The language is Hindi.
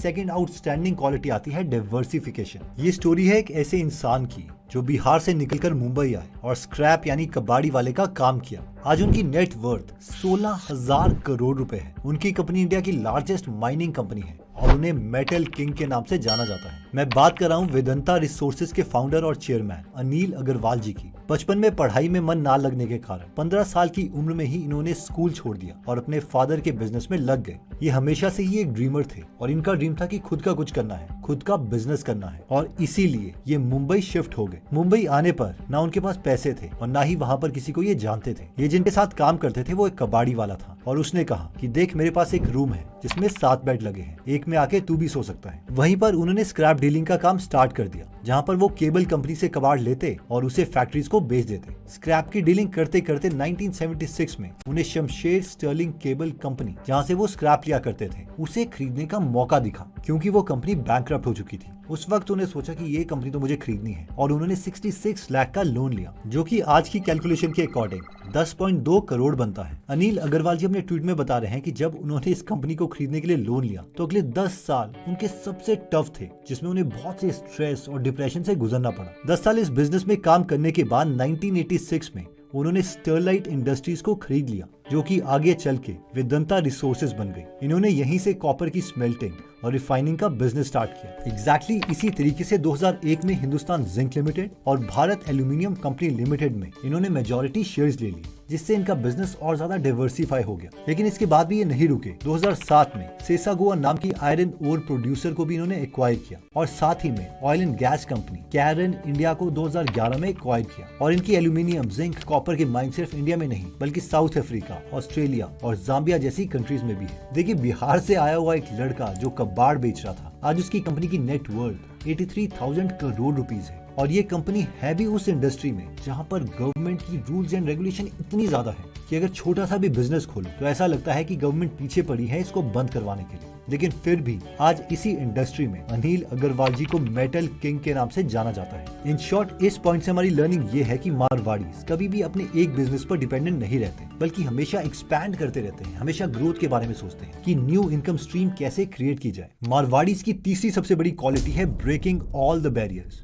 सेकंड आउटस्टैंडिंग क्वालिटी आती है डाइवर्सिफिकेशन। ये स्टोरी है एक ऐसे इंसान की जो बिहार से निकलकर मुंबई आए और स्क्रैप यानी कबाड़ी वाले का काम किया। आज उनकी नेट वर्थ 16,000 करोड़ रुपए है। उनकी कंपनी इंडिया की लार्जेस्ट माइनिंग कंपनी है और उन्हें मेटल किंग के नाम से जाना जाता है। मैं बात कर रहा हूँ वेदांता रिसोर्सेज के फाउंडर और चेयरमैन अनिल अग्रवाल जी की। बचपन में पढ़ाई में मन ना लगने के कारण 15 साल की उम्र में ही इन्होंने स्कूल छोड़ दिया और अपने फादर के बिजनेस में लग गए। ये हमेशा से ही एक ड्रीमर थे और इनका ड्रीम था कि खुद का कुछ करना है, खुद का बिजनेस करना है, और इसीलिए ये मुंबई शिफ्ट हो गए। मुंबई आने पर ना उनके पास पैसे थे और ना ही वहाँ पर किसी को ये जानते थे। ये जिनके साथ काम करते थे वो एक कबाड़ी वाला था और उसने कहा कि देख, मेरे पास एक रूम है जिसमें 7 बेड लगे हैं, एक में आके तू भी सो सकता है। वहीं पर उन्होंने स्क्रैप डीलिंग का काम स्टार्ट कर दिया, जहाँ पर वो केबल कंपनी से कबाड़ लेते और उसे फैक्ट्रीज को बेच देते। स्क्रैप की डीलिंग करते करते 1976 में उन्हें शमशेर स्टर्लिंग केबल कंपनी, जहाँ से वो स्क्रैप लिया करते थे, उसे खरीदने का मौका दिखा, क्योंकि वो कंपनी बैंकरप्ट हो चुकी थी। उस वक्त उन्हें सोचा कि ये कंपनी तो मुझे खरीदनी है और उन्होंने 66 लाख का लोन लिया, जो कि आज की कैलकुलेशन के अकॉर्डिंग 10.2 करोड़ बनता है। अनिल अग्रवाल जी अपने ट्वीट में बता रहे हैं कि जब उन्होंने इस कंपनी को खरीदने के लिए लोन लिया तो अगले 10 साल उनके सबसे टफ थे, जिसमें उन्हें बहुत से स्ट्रेस और डिप्रेशन से गुजरना पड़ा। 10 साल इस बिजनेस में काम करने के बाद 1986 में उन्होंने स्टरलाइट इंडस्ट्रीज को खरीद लिया, जो कि आगे चल के वेदांता रिसोर्सेज बन गई। इन्होंने यहीं से कॉपर की स्मेल्टिंग और रिफाइनिंग का बिजनेस स्टार्ट किया। एग्जैक्टली इसी तरीके से 2001 में हिंदुस्तान जिंक लिमिटेड और भारत एल्यूमिनियम कंपनी लिमिटेड में इन्होंने मेजॉरिटी शेयर्स ले ली, जिससे इनका बिजनेस और ज्यादा डाइवर्सिफाई हो गया। लेकिन इसके बाद भी ये नहीं रुके। 2007 में सेसागोआ नाम की आयरन ओर प्रोड्यूसर को भी इन्होंने एक्वायर किया और साथ ही में oil and gas company Cairn India को 2011 में एक्वायर किया। और इनकी एल्यूमिनियम, जिंक, कॉपर के माइन सिर्फ इंडिया में नहीं बल्कि साउथ अफ्रीका, ऑस्ट्रेलिया और जाम्बिया जैसी कंट्रीज में भी है। देखिए, बिहार से आया हुआ एक लड़का जो कबाड़ बेच रहा था, आज उसकी कंपनी की नेट वर्थ 83,000 करोड़ रुपीज है। और ये कंपनी है भी उस इंडस्ट्री में जहां पर गवर्नमेंट की रूल्स एंड रेगुलेशन इतनी ज्यादा है कि अगर छोटा सा भी बिजनेस खोलो तो ऐसा लगता है कि गवर्नमेंट पीछे पड़ी है इसको बंद करवाने के लिए। लेकिन फिर भी आज इसी इंडस्ट्री में अनिल अग्रवाल जी को मेटल किंग के नाम से जाना जाता है। इन शॉर्ट, इस पॉइंट से हमारी लर्निंग ये है कि मारवाड़ीज कभी भी अपने एक बिजनेस पर डिपेंडेंट नहीं रहते, बल्कि हमेशा एक्सपैंड करते रहते हैं, हमेशा ग्रोथ के बारे में सोचते हैं कि न्यू इनकम स्ट्रीम कैसे क्रिएट की जाए। मारवाड़ीज की तीसरी सबसे बड़ी क्वालिटी है ब्रेकिंग ऑल द बैरियर्स।